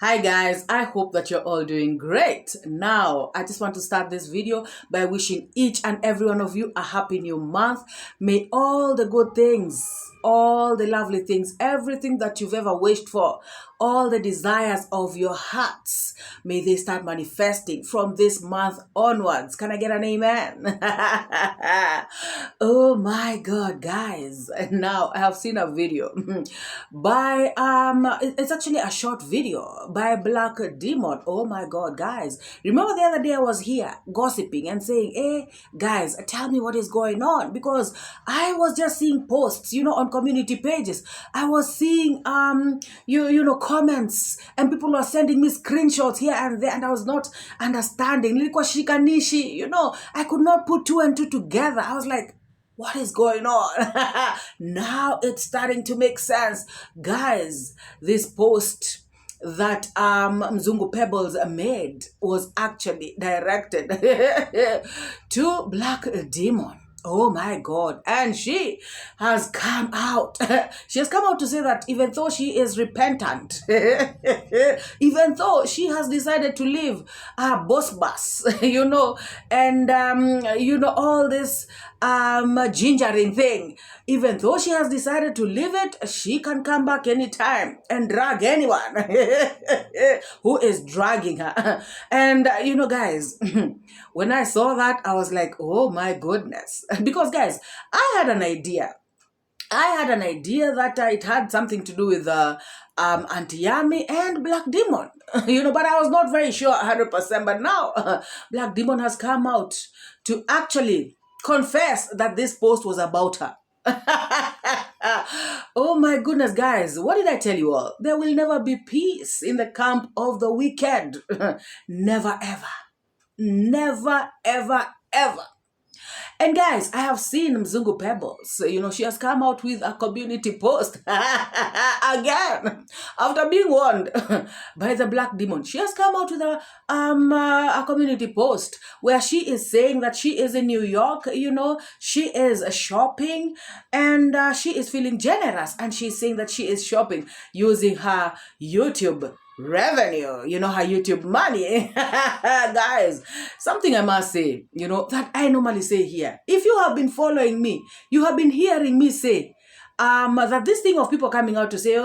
Hi guys, I hope that you're all doing great. Now, I just want to start this video by wishing each and every one of you a happy new month. May all the good things, all the lovely things, everything that you've ever wished for, all the desires of your hearts, may they start manifesting from this month onwards. Can I get an amen? Oh my God, guys. Now, I have seen a video by, it's actually a short video by Black Demon. Oh my God, guys. Remember the other day I was here gossiping and saying, hey, guys, tell me what is going on. Because I was just seeing posts, on community pages. I was seeing, comments, and people were sending me screenshots here and there, and I was not understanding. I could not put two and two together. I was like, what is going on? Now it's starting to make sense. Guys, this post that Mzungu Pebbles made was actually directed to Black Demon. Oh my God. And she has come out. She has come out to say that even though she is repentant, even though she has decided to leave boss, and, all this gingering thing, even though she has decided to leave it, she can come back anytime and drag anyone who is dragging her. And, guys, when I saw that, I was like, oh my goodness. Because, guys, I had an idea that it had something to do with Auntie Yami and Black Demon, but I was not very sure 100%. But now Black Demon has come out to actually confess that this post was about her. Oh my goodness, guys, what did I tell you all? There will never be peace in the camp of the wicked. Never, ever. Never, ever, ever. And guys, I have seen Mzungu Pebbles. She has come out with a community post again after being warned by the Black Demon. She has come out with a community post where she is saying that she is in New York. She is shopping and she is feeling generous, and she's saying that she is shopping using her YouTube revenue, her YouTube money. Guys, something I must say, that I normally say here. If you have been following me, you have been hearing me say that this thing of people coming out to say,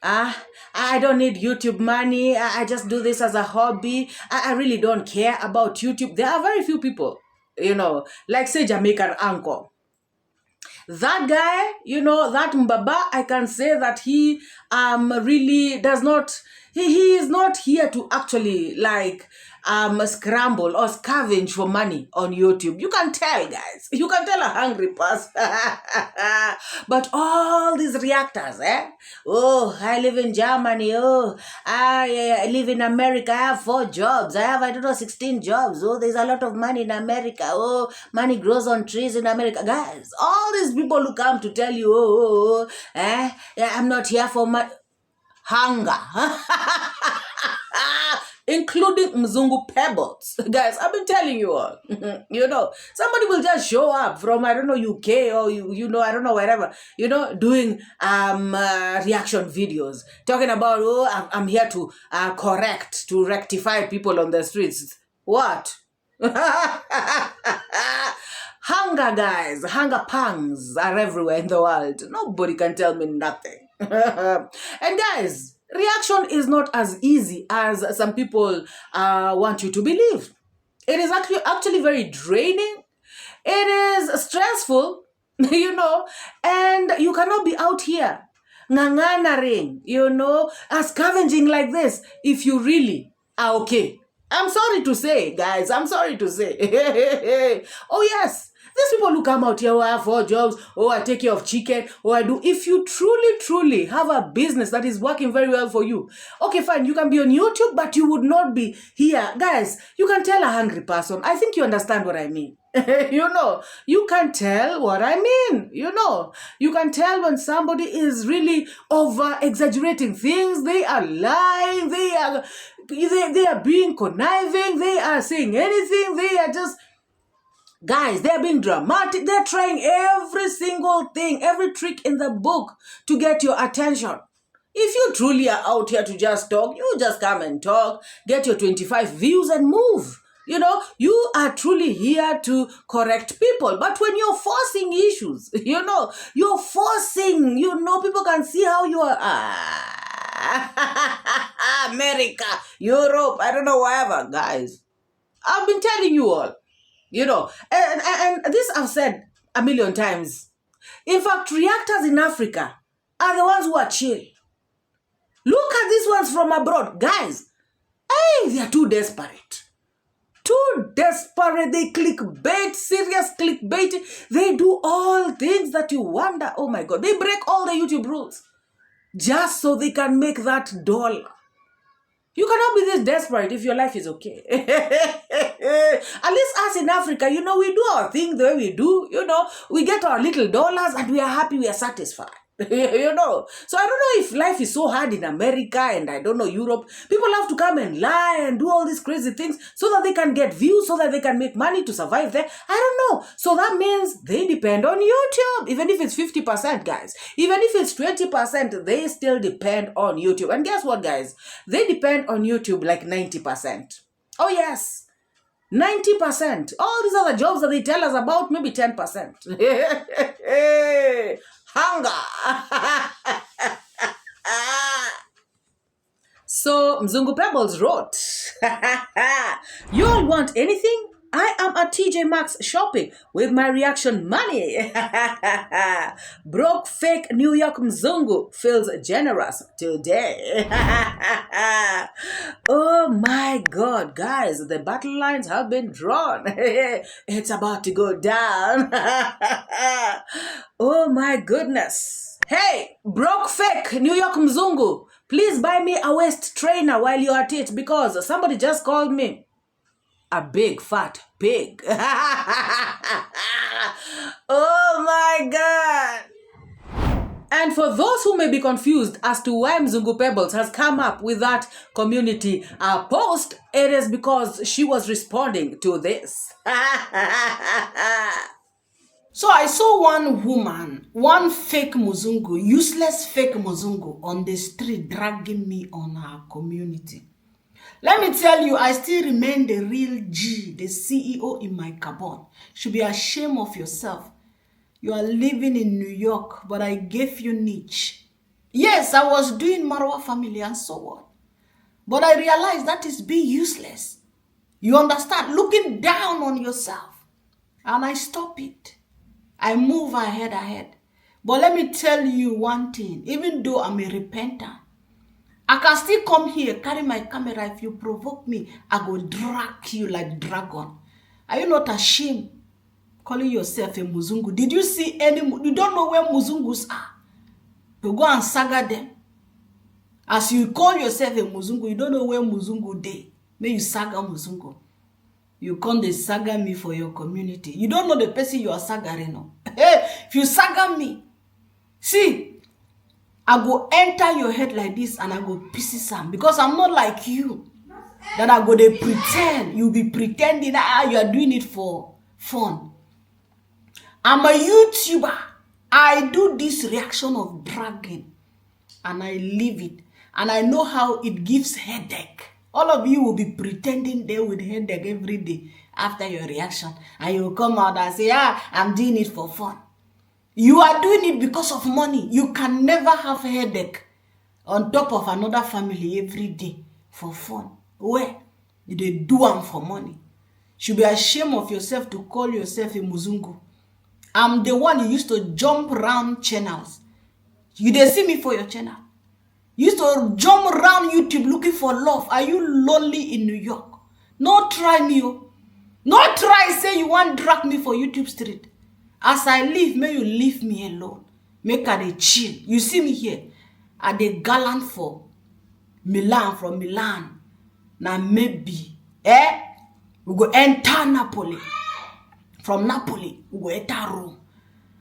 I don't need YouTube money, I just do this as a hobby, I really don't care about YouTube. There are very few people, like say Jamaican uncle. That guy, that Mbaba, I can say that he really does not, he is not here to actually scramble or scavenge for money on YouTube. You can tell, guys. You can tell a hungry person. But all these reactors, Oh, I live in Germany. Oh, I live in America. I have 4 jobs. I have, 16 jobs. Oh, there's a lot of money in America. Oh, money grows on trees in America. Guys, all these people who come to tell you, I'm not here for money. Hunger. Including Mzungu Pebbles. Guys, I've been telling you all. Somebody will just show up from, UK or, I don't know, wherever, doing reaction videos. Talking about, I'm here to to rectify people on the streets. What? Hunger, guys. Hunger pangs are everywhere in the world. Nobody can tell me nothing. And guys, reaction is not as easy as some people want you to believe. It is actually very draining. It is stressful, and you cannot be out here nganganaring, scavenging like this if you really are okay. I'm sorry to say, guys, I'm sorry to say. Oh, yes. These people who come out here who have 4 jobs, I take care of chicken, I do. If you truly have a business that is working very well for you, okay, fine, you can be on YouTube, but you would not be here. Guys, you can tell a hungry person. I think you understand what I mean. You can tell what I mean. You can tell when somebody is really over-exaggerating things. They are lying. They are being conniving. They are saying anything. They are just... Guys, they're being dramatic. They're trying every single thing, every trick in the book to get your attention. If you truly are out here to just talk, you just come and talk, get your 25 views and move. You know, you are truly here to correct people. But when you're forcing issues, you're forcing, people can see how you are. America, Europe, I don't know, wherever, guys. I've been telling you all, and this I've said a million times. In fact, reactors in Africa are the ones who are chill. Look at these ones from abroad. Guys, hey, they are too desperate. Too desperate. They clickbait, serious clickbait. They do all things that you wonder. Oh my God. They break all the YouTube rules just so they can make that dollar. You cannot be this desperate if your life is okay. At least us in Africa, we do our thing the way we do. We get our little dollars and we are happy, we are satisfied. So I don't know if life is so hard in America and I don't know, Europe. People have to come and lie and do all these crazy things so that they can get views, so that they can make money to survive there. I don't know. So that means they depend on YouTube. Even if it's 50%, guys. Even if it's 20%, they still depend on YouTube. And guess what, guys? They depend on YouTube like 90%. Oh, yes. 90%. All these other jobs that they tell us about, maybe 10%. Hunger. So Mzungu Pebbles wrote, you all want anything? I am at TJ Maxx shopping with my reaction money. Broke fake New York Mzungu feels generous today. Oh my God, guys, the battle lines have been drawn. It's about to go down. Oh my goodness. Hey, broke fake New York Mzungu, please buy me a waist trainer while you're at it, because somebody just called me a big fat pig. Oh my God. And for those who may be confused as to why Mzungu Pebbles has come up with that community post, it is because she was responding to this. So I saw one woman, one fake Mzungu, useless fake Mzungu on the street dragging me on her community. Let me tell you, I still remain the real G, the CEO in my carbon. Should be ashamed of yourself. You are living in New York, but I gave you niche. Yes, I was doing Marwa family and so on. But I realized that is being useless. You understand? Looking down on yourself. And I stop it. I move ahead. But let me tell you one thing. Even though I'm a repentant, I can still come here, carry my camera. If you provoke me, I will drag you like dragon. Are you not ashamed calling yourself a Mzungu? Did you see any? You don't know where Mzungus are. You go and saga them. As you call yourself a Mzungu, you don't know where Mzungu dey. May you saga Mzungu. You come to saga me for your community. You don't know the person you are sagaring. No? Hey, if you saga me, see, I go enter your head like this and I go pieces some, because I'm not like you. That I go to pretend. You be pretending that you are doing it for fun. I'm a YouTuber. I do this reaction of dragging and I leave it. And I know how it gives headache. All of you will be pretending there with headache every day after your reaction. And you will come out and say, I'm doing it for fun. You are doing it because of money. You can never have a headache on top of another family every day for fun. Where? They do them for money. Should be ashamed of yourself to call yourself a Mzungu. I'm the one you used to jump around channels. You didn't see me for your channel. You used to jump around YouTube looking for love. Are you lonely in New York? No try me. No try say you want drag me for YouTube street. As I live, may you leave me alone. Make her dey chill. You see me here. I dey gallant for Milan, from Milan. Now maybe, we go enter Napoli. From Napoli, we go enter Rome.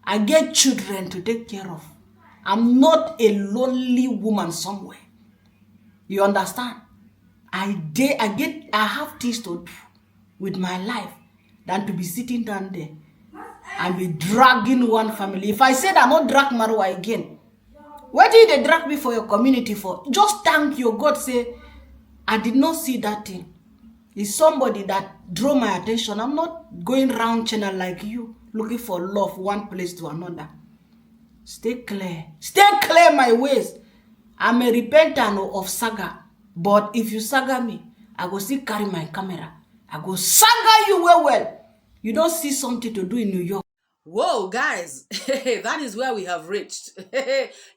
I get children to take care of. I'm not a lonely woman somewhere. You understand? I have things to do with my life than to be sitting down there and be dragging one family. If I said I'm not drag Marwa again, What did they drag me for your community for? Just thank your God, say, I did not see that thing. It's somebody that drew my attention. I'm not going round channel like you, looking for love one place to another. Stay clear. Stay clear my ways. I'm a repentant of saga. But if you saga me, I go still carry my camera. I go saga you well. You don't see something to do in New York. Whoa, guys, that is where we have reached.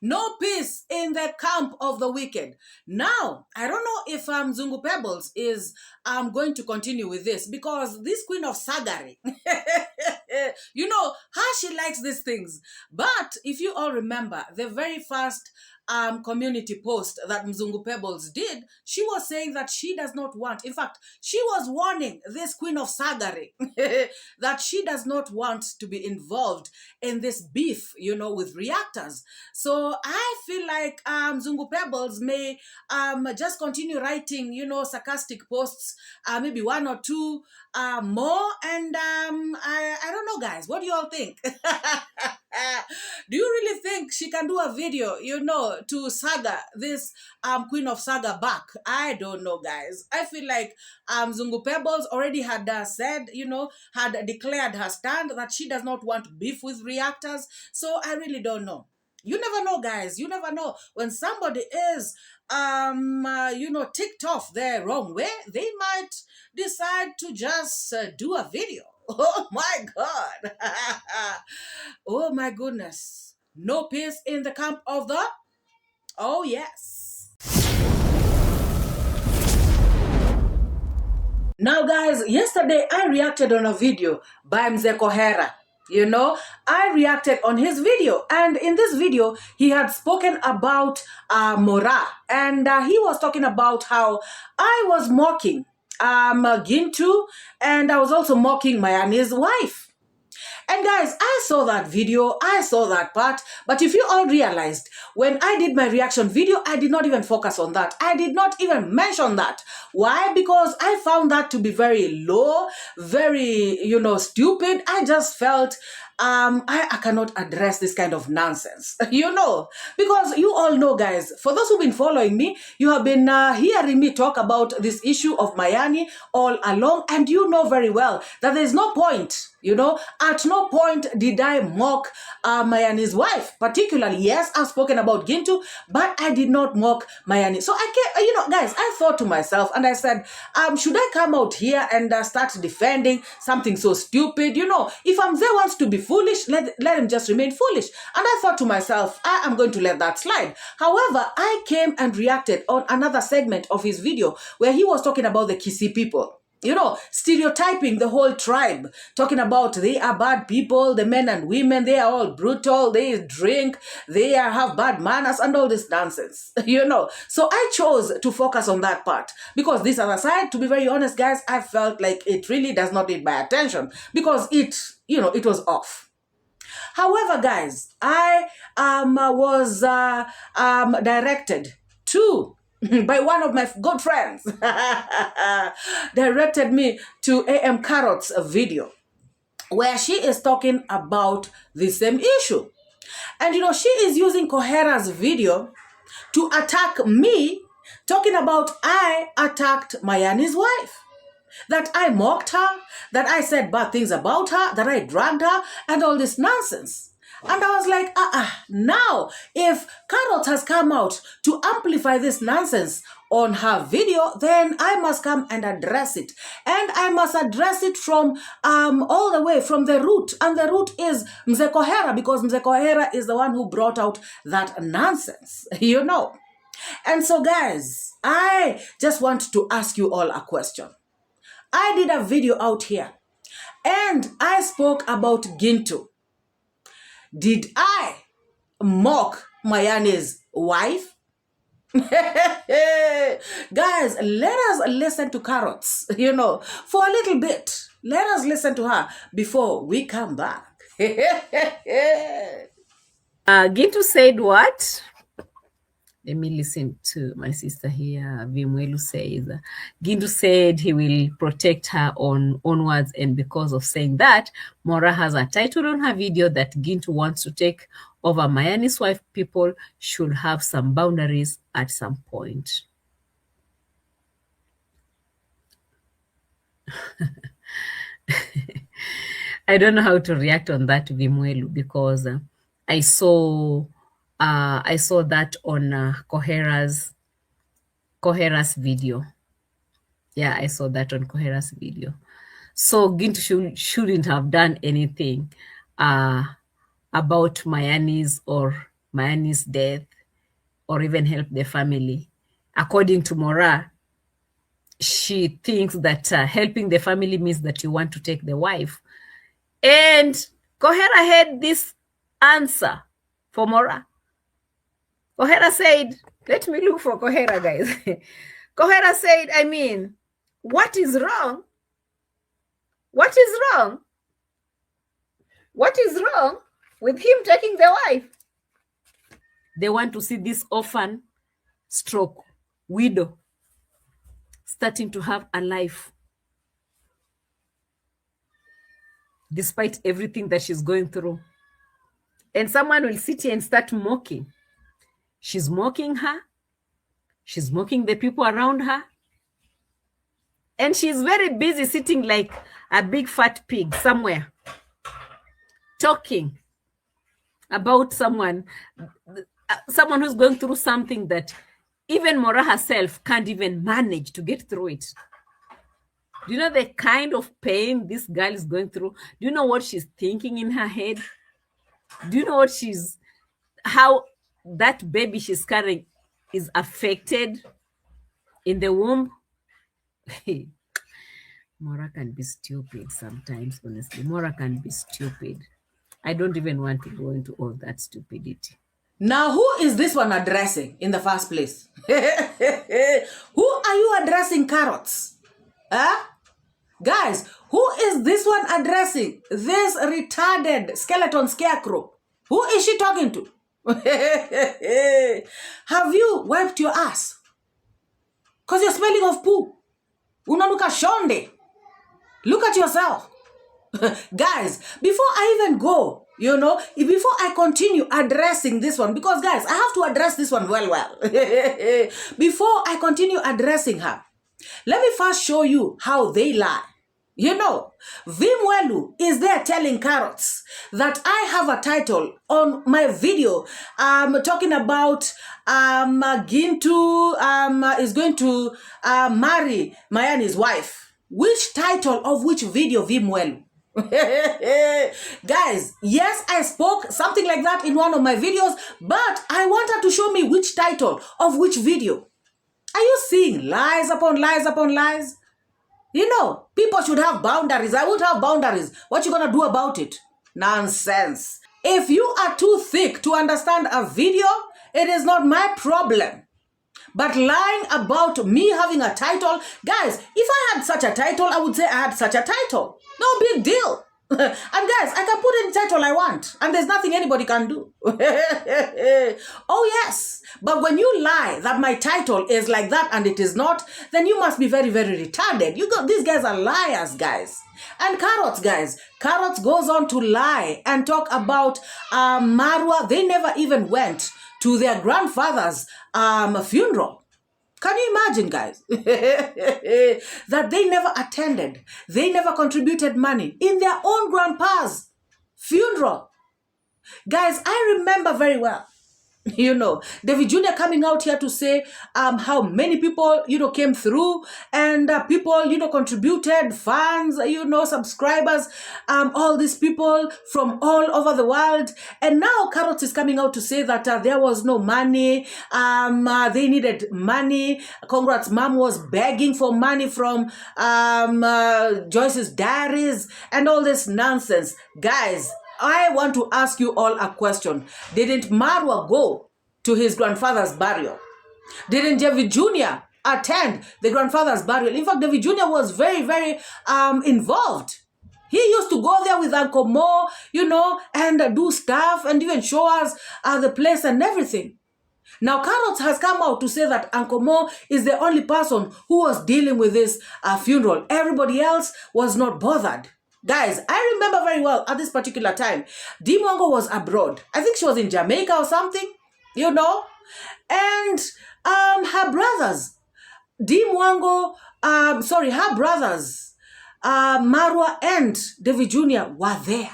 No peace in the camp of the wicked. Now, I don't know if Zungu Pebbles is going to continue with this, because this queen of Sagari, you know how she likes these things. But if you all remember, the very first community post that Mzungu Pebbles did, she was saying that she does not want, in fact, she was warning this queen of Sagari that she does not want to be involved in this beef, you know, with reactors. So I feel like Mzungu Pebbles may just continue writing, you know, sarcastic posts, maybe one or two more. And I don't know, guys, what do you all think? Do you really think she can do a video, you know, to saga this queen of saga back? I don't know, guys. I feel like Zungu Pebbles already had said, you know, had declared her stand that she does not want beef with reactors. So I really don't know. You never know, guys. You never know. When somebody is you know, ticked off the wrong way, they might decide to just do a video. Oh my God. Oh my goodness. No peace in the camp of the... Oh yes. Now guys, yesterday I reacted on a video by Mzee Coher. You know, I reacted on his video, and in this video he had spoken about MORAA, and he was talking about how I was mocking Gintu, and I was also mocking Mayani's wife. And guys, I saw that video, I saw that part, but if you all realized, when I did my reaction video, I did not even focus on that. I did not even mention that. Why? Because I found that to be very low, very, you know, stupid. I just felt I cannot address this kind of nonsense, you know, because you all know, guys, for those who've been following me, you have been hearing me talk about this issue of Mayani all along, and you know very well that there's no point, you know, at no point did I mock Mayani's wife, particularly. Yes, I've spoken about Gintu, but I did not mock Mayani. So I can't, you know, guys, I thought to myself and I said, should I come out here and start defending something so stupid? You know, if Amze wants to be foolish, let him just remain foolish. And I thought to myself, I am going to let that slide. However, I came and reacted on another segment of his video where he was talking about the Kisii people. You know, stereotyping the whole tribe, talking about they are bad people, the men and women, they are all brutal, they drink, they have bad manners and all this nonsense, you know. So I chose to focus on that part because this other side, to be very honest, guys, I felt like it really does not need my attention because it, you know, it was off. However, guys, I was directed to by one of my good friends, directed me to Qarrots video where she is talking about the same issue. And you know, she is using Coher's video to attack me, talking about I attacked Mayani's wife, that I mocked her, that I said bad things about her, that I dragged her, and all this nonsense. And I was like, now, if Qarrots has come out to amplify this nonsense on her video, then I must come and address it. And I must address it from all the way from the root. And the root is Mzee Coher, because Mzee Coher is the one who brought out that nonsense, you know. And so, guys, I just want to ask you all a question. I did a video out here, and I spoke about Gintu. Did I mock Mayani's wife? Guys, let us listen to Qarrots, you know, for a little bit. Let us listen to her before we come back. Gintu said what? Let me listen to my sister here. 𝐕𝐈𝐃𝐄 says, Gintu said he will protect her onwards, and because of saying that, MORAA has a title on her video that Gintu wants to take over Mayani's wife. People should have some boundaries at some point. I don't know how to react on that, 𝐕𝐈𝐃𝐄, because I saw that on Coher's video. Yeah, I saw that on Coher's video. So Gintu shouldn't have done anything about Mayani's death, or even help the family. According to MORAA, she thinks that helping the family means that you want to take the wife. And Coher had this answer for MORAA. Coher said, let me look for Coher, guys. Coher said, I mean, what is wrong? What is wrong? What is wrong with him taking the wife? They want to see this orphan stroke widow starting to have a life, despite everything that she's going through. And someone will sit here and start mocking. She's mocking her. She's mocking the people around her. And she's very busy sitting like a big fat pig somewhere, talking about someone who's going through something that even MORAA herself can't even manage to get through it. Do you know the kind of pain this girl is going through? Do you know what she's thinking in her head? Do you know how that baby she's carrying is affected in the womb? MORAA can be stupid sometimes, honestly. MORAA can be stupid. I don't even want to go into all that stupidity. Now, who is this one addressing in the first place? Who are you addressing, Qarrots? Huh? Guys, who is this one addressing? This retarded skeleton scarecrow. Who is she talking to? Have you wiped your ass? Because you're smelling of poo. Unanuka shonde. Look at yourself. Guys, before I even go, before I continue addressing this one, because guys, I have to address this one well. Before I continue addressing her, let me first show you how they lie. 𝐕𝐈𝐃𝐄 is there telling Qarrots that I have a title on my video talking about Gintu is going to marry Mayani's wife. Which title of which video, 𝐕𝐈𝐃𝐄? Guys, yes, I spoke something like that in one of my videos, but I want her to show me which title of which video. Are you seeing lies upon lies upon lies? People should have boundaries. I won't have boundaries. What you gonna do about it? Nonsense. If you are too thick to understand a video, it is not my problem. But lying about me having a title, guys, if I had such a title, I would say I had such a title. No big deal. And guys, I can put any title I want, and there's nothing anybody can do. Oh yes, but when you lie that my title is like that and it is not, then you must be very, very retarded. These guys are liars, guys. And Qarrots, guys, Qarrots goes on to lie and talk about marwa. They never even went to their grandfather's funeral. Can you imagine, guys? That they never attended. They never contributed money in their own grandpa's funeral. Guys, I remember very well, David Jr. coming out here to say how many people, came through, and people, contributed funds, subscribers, all these people from all over the world. And now Qarrots is coming out to say that there was no money. They needed money. Congrats mom was begging for money from Joyce's diaries and all this nonsense. Guys, I want to ask you all a question. Didn't Marwa go to his grandfather's burial? Didn't David Jr. attend the grandfather's burial? In fact, David Jr. was very, very involved. He used to go there with Uncle Mo, and do stuff and even show us the place and everything. Now, Qarrots has come out to say that Uncle Mo is the only person who was dealing with this funeral. Everybody else was not bothered. Guys, I remember very well at this particular time, DeeMwango was abroad. I think she was in Jamaica or something, you know. And her brothers, DeeMwango, her brothers, Marwa and David Jr. were there.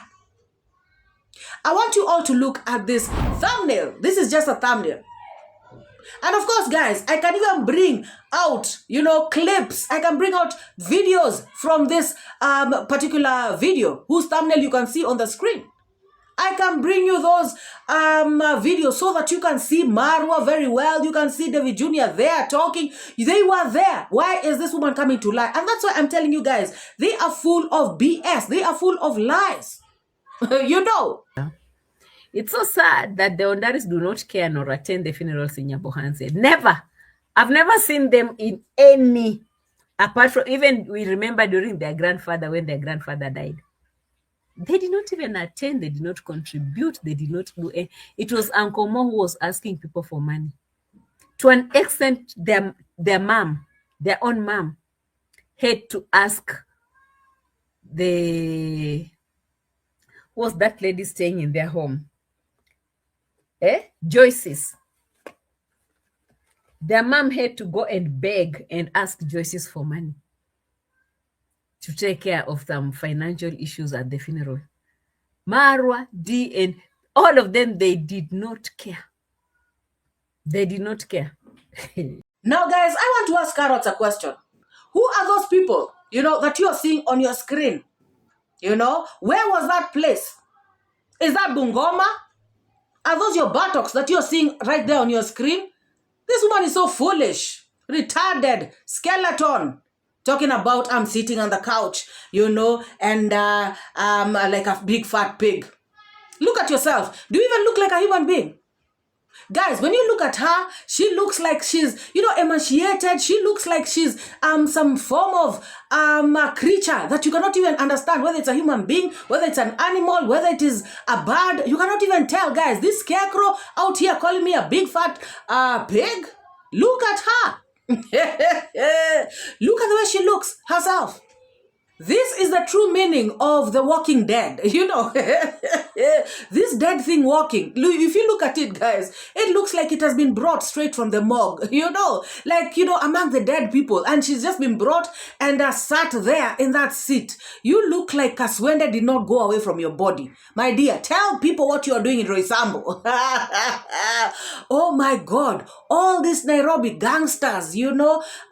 I want you all to look at this thumbnail. This is just a thumbnail. And of course, guys, I can even bring out, clips. I can bring out videos from this particular video, whose thumbnail you can see on the screen. I can bring you those videos so that you can see Marwa very well. You can see David Jr. there talking. They were there. Why is this woman coming to lie? And that's why I'm telling you guys, they are full of BS. They are full of lies. It's so sad that the Ondaris do not care nor attend the funerals in Nyabohanse. Never. I've never seen them in any, apart from, even we remember during their grandfather, when their grandfather died. They did not even attend. They did not contribute. They did not do it. It was Uncle Mo who was asking people for money. To an extent, their mom, their own mom, had to ask what's that lady staying in their home? Joyce's. Their mom had to go and beg and ask Joyce's for money to take care of some financial issues at the funeral. Marwa, Dee, and all of them, they did not care. They did not care. Now, guys, I want to ask Qarrots a question. Who are those people, that you are seeing on your screen? Where was that place? Is that Bungoma? Are those your buttocks that you're seeing right there on your screen? This woman is so foolish, retarded, skeleton, talking about I'm sitting on the couch, and like a big fat pig. Look at yourself. Do you even look like a human being? Guys, when you look at her, she looks like she's, emaciated. She looks like she's some form of creature that you cannot even understand, whether it's a human being, whether it's an animal, whether it is a bird. You cannot even tell, guys. This scarecrow out here calling me a big fat pig. Look at her. Look at the way she looks herself. This is the true meaning of the walking dead. This dead thing walking. If you look at it, guys, it looks like it has been brought straight from the morgue, among the dead people. And she's just been brought and sat there in that seat. You look like Kaswende did not go away from your body. My dear, tell people what you are doing in Roysambo. Oh my God. All these Nairobi gangsters,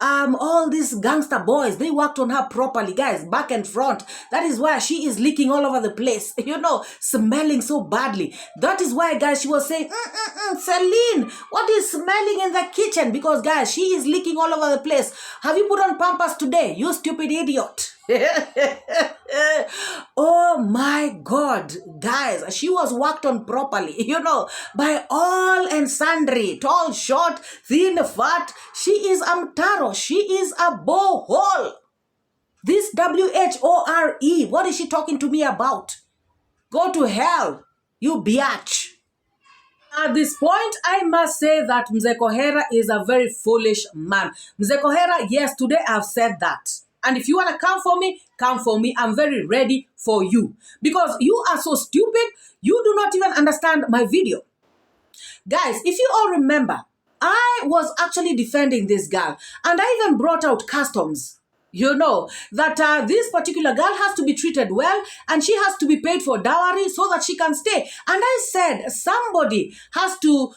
all these gangster boys, they worked on her properly, guys. Back and front. That is why she is leaking all over the place, smelling so badly. That is why, guys, she was saying, Celine, what is smelling in the kitchen? Because, guys, she is leaking all over the place. Have you put on Pampers today, you stupid idiot? Oh my God, guys, she was worked on properly, by all and sundry, tall, short, thin, fat. She is Amtaro. She is a bowhole. This WHORE, what is she talking to me about? Go to hell, you biatch. At this point, I must say that Mzee Coher is a very foolish man. Mzee Coher, yes, today I've said that. And if you want to come for me, come for me. I'm very ready for you. Because you are so stupid, you do not even understand my video. Guys, if you all remember, I was actually defending this girl. And I even brought out customs. That this particular girl has to be treated well and she has to be paid for dowry so that she can stay. And I said somebody has to,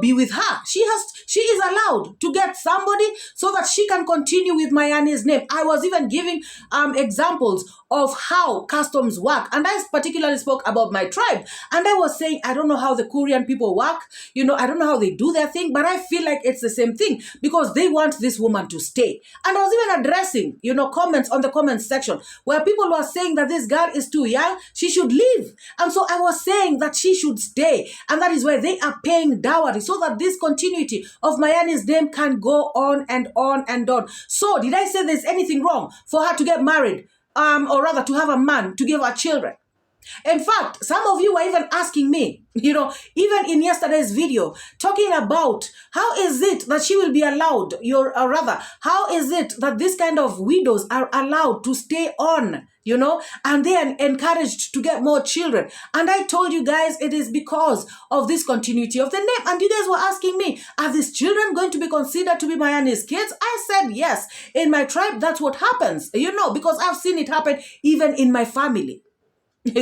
be with her. She is allowed to get somebody so that she can continue with Mayani's name. I was even giving examples of how customs work. And I particularly spoke about my tribe. And I was saying, I don't know how the Korean people work. I don't know how they do their thing, but I feel like it's the same thing because they want this woman to stay. And I was even addressing, comments on the comments section where people were saying that this girl is too young, she should leave. And so I was saying that she should stay. And that is why they are paying dowry so that this continuity of Mayani's name can go on and on and on. So did I say there's anything wrong for her to get married? Or rather to have a man to give her children? In fact, some of you were even asking me, even in yesterday's video, talking about how is it that she will be allowed, how is it that this kind of widows are allowed to stay on, and they are encouraged to get more children. And I told you guys it is because of this continuity of the name. And you guys were asking me, are these children going to be considered to be Mayani's kids? I said yes. In my tribe, that's what happens, because I've seen it happen even in my family.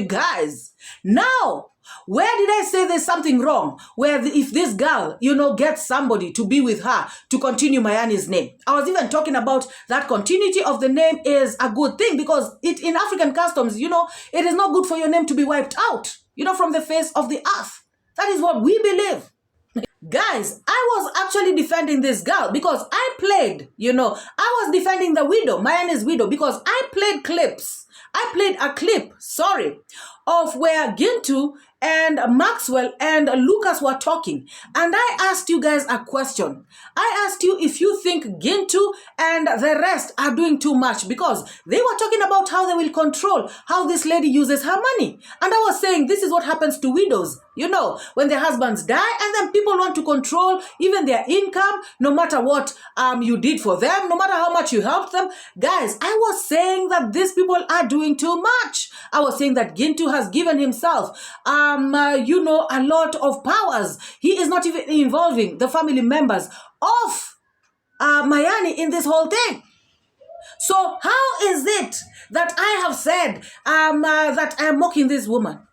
Guys, now, where did I say there's something wrong? Where if this girl, gets somebody to be with her to continue Mayani's name. I was even talking about that continuity of the name is a good thing because in African customs, it is not good for your name to be wiped out, from the face of the earth. That is what we believe. Guys, I was actually defending this girl because I played, I was defending the widow, Mayani's widow, because I played a clip, of where Gintu and Maxwell and Lucas were talking. And I asked you guys a question. I asked you if you think Gintu and the rest are doing too much because they were talking about how they will control how this lady uses her money. And I was saying this is what happens to widows, when their husbands die and then people want to control even their income, no matter what you did for them, no matter how much you helped them. Guys, I was saying that these people are doing too much. I was saying that Gintu has given himself a lot of powers. He is not even involving the family members of Mayani in this whole thing. So how is it that I have said that I am mocking this woman?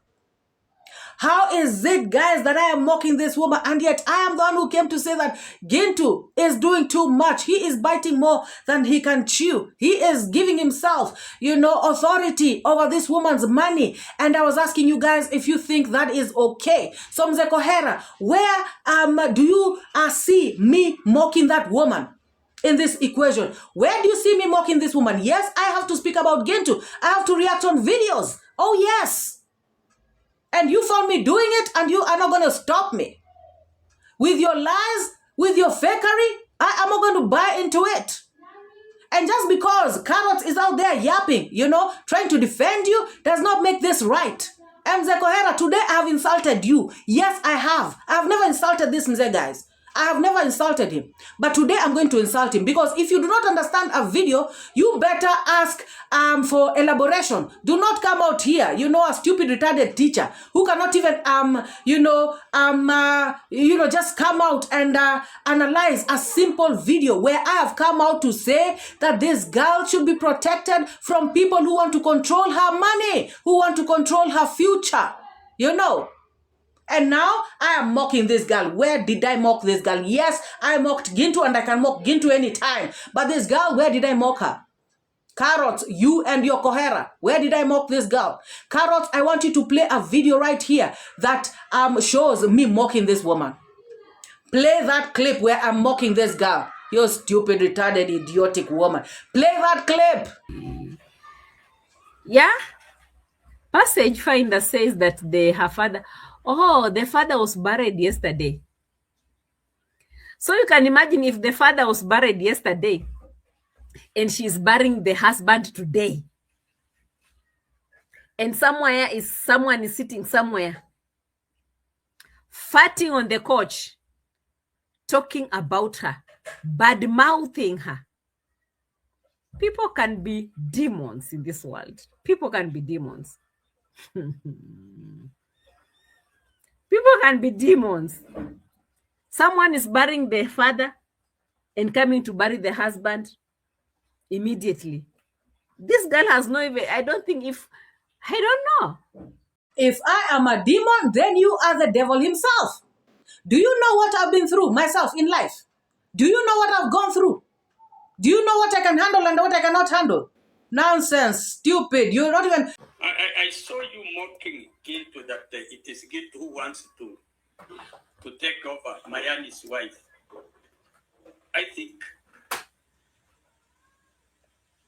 How is it, guys, that I am mocking this woman? And yet I am the one who came to say that Gintu is doing too much. He is biting more than he can chew. He is giving himself, authority over this woman's money. And I was asking you guys if you think that is okay. So Mzee Coher, where do you see me mocking that woman in this equation? Where do you see me mocking this woman? Yes, I have to speak about Gintu. I have to react on videos. Oh, yes. And you found me doing it and you are not going to stop me. With your lies, with your fakery, I am not going to buy into it. And just because Qarrots is out there yapping, trying to defend you, does not make this right. Mzee Coher, today I have insulted you. Yes, I have. I have never insulted this Mzee, guys. I have never insulted him. But today I'm going to insult him because if you do not understand a video, you better ask for elaboration. Do not come out here, a stupid retarded teacher who cannot even, just come out and analyze a simple video where I have come out to say that this girl should be protected from people who want to control her money, who want to control her future, And now I am mocking this girl. Where did I mock this girl? Yes, I mocked Gintu and I can mock Gintu anytime. But this girl, where did I mock her? Qarrots, you and your Coher, where did I mock this girl? Qarrots, I want you to play a video right here that shows me mocking this woman. Play that clip where I'm mocking this girl. You stupid, retarded, idiotic woman. Play that clip. Yeah. Passage finder says that her father... Oh, the father was buried yesterday. So you can imagine if the father was buried yesterday and she's burying the husband today. And someone is sitting somewhere, farting on the couch, talking about her, bad-mouthing her. People can be demons in this world. People can be demons. People can be demons. Someone is burying the father and coming to bury the husband immediately. This girl has no even, I don't know. If I am a demon, then you are the devil himself. Do you know what I've been through myself in life? Do you know what I've gone through? Do you know what I can handle and what I cannot handle? Nonsense, stupid. You're not even... I saw you mocking Gintu that it is Gintu who wants to take over Mayani's wife. I think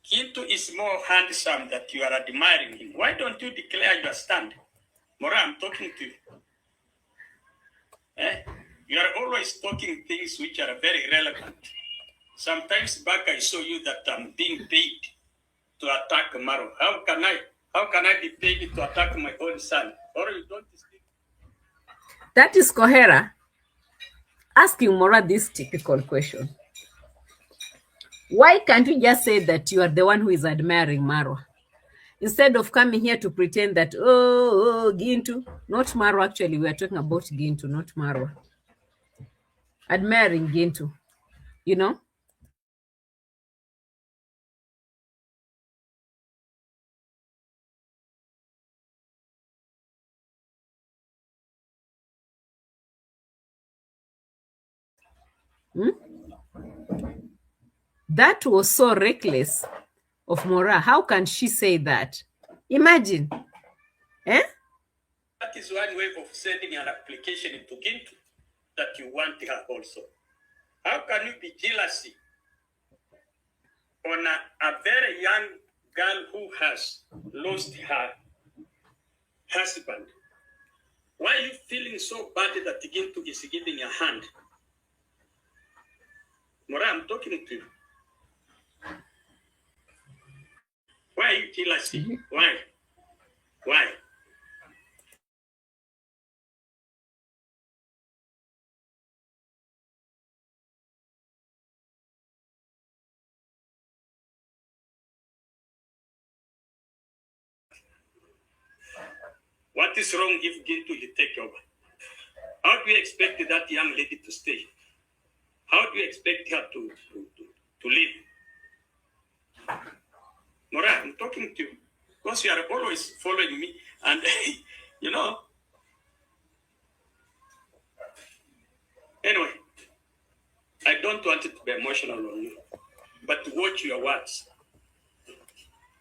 Gintu is more handsome that you are admiring him. Why don't you declare your stand? MORAA, I'm talking to you. You are always talking things which are very relevant. Sometimes back I saw you that I'm being paid to attack Marwa. How can I How can I be paid to attack my own son? Or you don't speak? That is Coher asking MORAA this typical question. Why can't you just say that you are the one who is admiring Marwa? Instead of coming here to pretend that, Gintu, not Marwa, actually, we are talking about Gintu, not Marwa. Admiring Gintu, you know? That was so reckless of MORAA. How can she say that? Imagine. Eh? That is one way of sending an application into Gintu that you want her also. How can you be jealousy on a very young girl who has lost her husband? Why are you feeling so bad that Gintu is giving a hand? MORAA, I'm talking to you. Why are you jealousy? Why? Why? What is wrong if Gintu will take over? How do you expect that young lady to stay? How do you expect her to live? MORAA, I'm talking to you because you are always following me, and you know. Anyway, I don't want it to be emotional on you, but watch your words.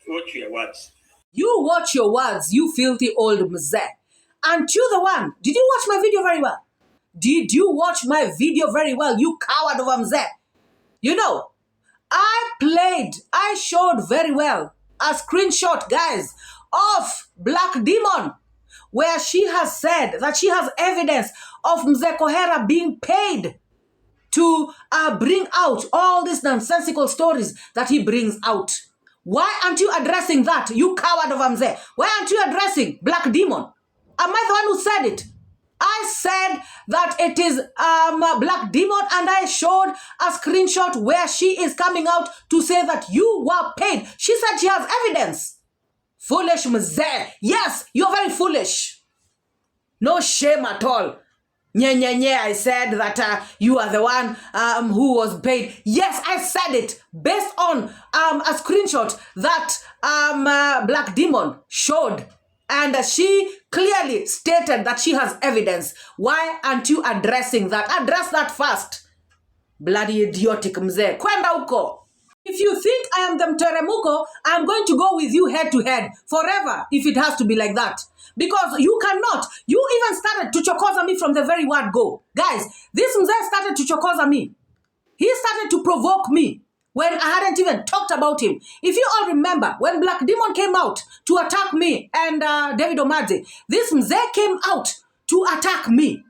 Watch your words. You watch your words, you filthy old mzee. Aren't you the one? Did you watch my video very well? Did you watch my video very well, you coward of a mzee? You know, I showed very well a screenshot, guys, of Black Demon, where she has said that she has evidence of Mzee Coher being paid to bring out all these nonsensical stories that he brings out. Why aren't you addressing that, you coward of Mzee? Why aren't you addressing Black Demon? Am I the one who said it? I said that it is Black Demon, and I showed a screenshot where she is coming out to say that you were paid. She said she has evidence. Foolish Mzee. Yes, you're very foolish. No shame at all. I said that you are the one who was paid. Yes, I said it based on a screenshot that Black Demon showed. And she clearly stated that she has evidence. Why aren't you addressing that? Address that first. Bloody idiotic mzee. Kwenda uko. If you think I am the Mteremuko, I'm going to go with you head to head forever if it has to be like that. Because you cannot. You even started to chokoza me from the very word go. Guys, this mzee started to chokoza me. He started to provoke me when I hadn't even talked about him. If you all remember, when Black Demon came out to attack me and David Omadze, this mzee came out to attack me.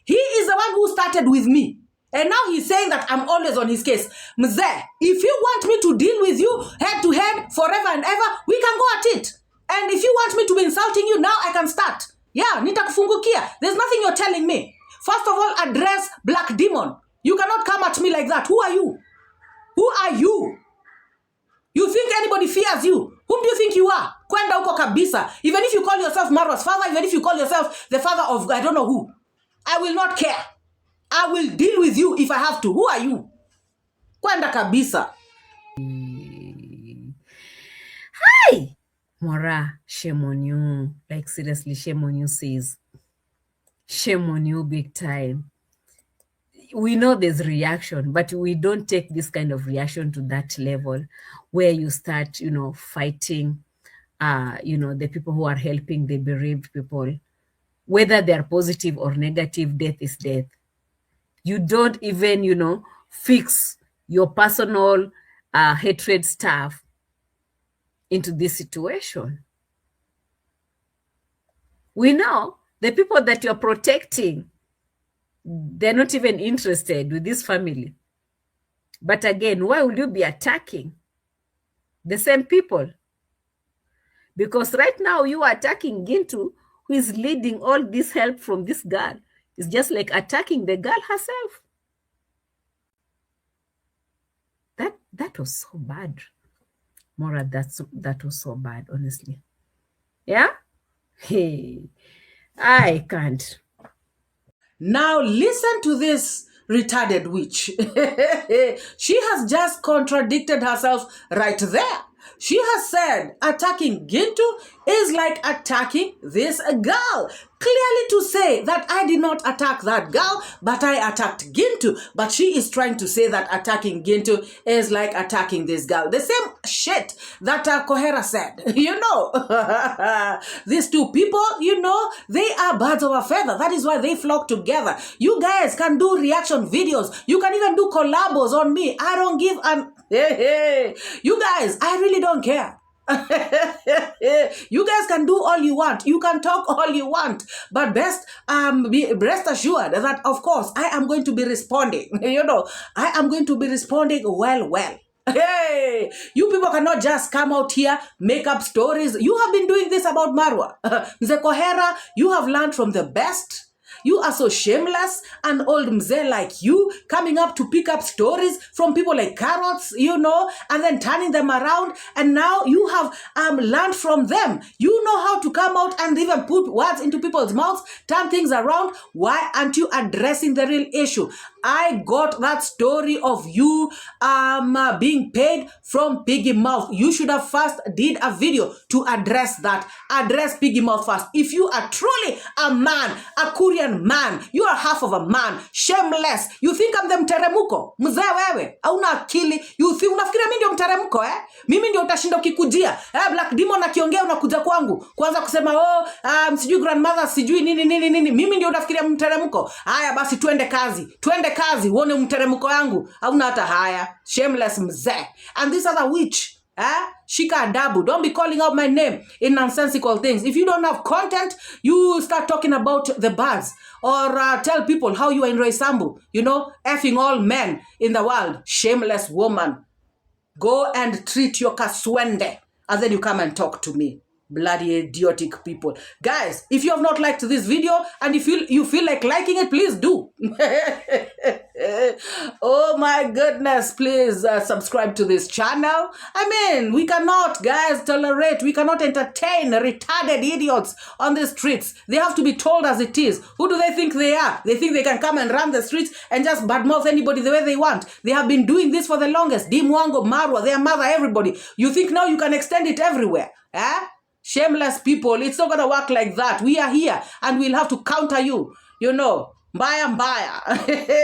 He is the one who started with me. And now he's saying that I'm always on his case. Mzee, if you want me to deal with you head to head forever and ever, we can go at it. And if you want me to be insulting you, now I can start. Yeah, nitakufungukia. There's nothing you're telling me. First of all, address Black Demon. You cannot come at me like that. Who are you? Who are you? You think anybody fears you? Whom do you think you are? Kwenda uko kabisa. Even if you call yourself Marwa's father, even if you call yourself the father of I don't know who, I will not care. I will deal with you if I have to. Who are you? Kwenda kabisa. Hi! MORAA, shame on you. Like, seriously, shame on you, sis. Shame on you big time. We know there's reaction, but we don't take this kind of reaction to that level where you start, fighting, the people who are helping the bereaved people. Whether they're positive or negative, death is death. You don't even, fix your personal hatred stuff into this situation. We know the people that you're protecting, they're not even interested with this family. But again, why would you be attacking the same people? Because right now you are attacking Gintu, who is leading all this help from this girl. It's just like attacking the girl herself. That was so bad. MORAA, that was so bad, honestly. Yeah? Hey, I can't. Now listen to this retarded witch. She has just contradicted herself right there. She has said attacking Gintu is like attacking this girl. Clearly to say that I did not attack that girl, but I attacked Gintu. But she is trying to say that attacking Gintu is like attacking this girl. The same shit that Coher said. You know, these two people, you know, they are birds of a feather. That is why they flock together. You guys can do reaction videos. You can even do collabos on me. I don't give an... Hey. You guys, I really don't care. You guys can do all you want. You can talk all you want. But rest assured that, of course, I am going to be responding. You know, I am going to be responding well. Hey, you people cannot just come out here, make up stories. You have been doing this about Marwa. Mzee Coher, you have learned from the best. You are so shameless, and old mzee like you coming up to pick up stories from people like Qarrots, you know, and then turning them around. And now you have learned from them. You know how to come out and even put words into people's mouths, turn things around. Why aren't you addressing the real issue? I got that story of you being paid from piggy mouth. You should have first did a video to address that. Address piggy mouth first. If you are truly a man, a Korean man, you are half of a man, shameless. You think I'm the mteremuko? Mzee wewe, hauna akili. You think unafikiria mimi ndio mteremuko Mimi ndio utashinda ukikujia. Black Demon akiongea unakuja kwangu. Kwanza kusema sijui grandmother, sijui nini. Mimi ndio unafikiria mteremuko. Haya basi tuende kazi, uone mteremuko yangu. Hauna hata haya. Shameless mzee. And this other witch, Shika Adabu, don't be calling out my name in nonsensical things. If you don't have content, you start talking about the birds or tell people how you are in Roysambu, you know, effing all men in the world. Shameless woman. Go and treat your kaswende, and then you come and talk to me. Bloody idiotic people. Guys, if you have not liked this video and if you feel like liking it, please do. Oh my goodness, please subscribe to this channel. I mean, we cannot, guys, tolerate, we cannot entertain retarded idiots on the streets. They have to be told as it is. Who do they think they are? They think they can come and run the streets and just badmouth anybody the way they want. They have been doing this for the longest. DeeMwango, Marwa, their mother, everybody. You think now you can extend it everywhere? Shameless people, it's not gonna work like that. We are here and we'll have to counter you. You know, mbaya.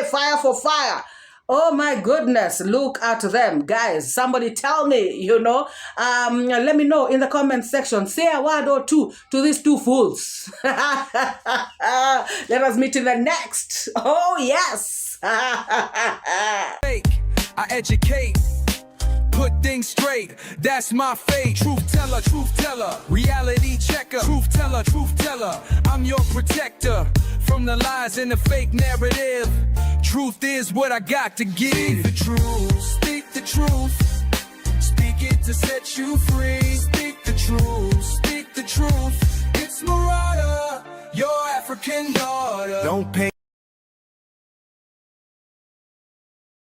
Fire for fire. Oh my goodness, look at them. Guys, somebody tell me, you know, let me know in the comment section. Say a word or two to these two fools. Let us meet in the next. Oh yes. I educate. Put things straight, that's my fate. Truth teller, reality checker. Truth teller, I'm your protector from the lies and the fake narrative. Truth is what I got to give. Speak the truth, speak the truth. Speak it to set you free. Speak the truth, it's MORAA, your African daughter. Don't pay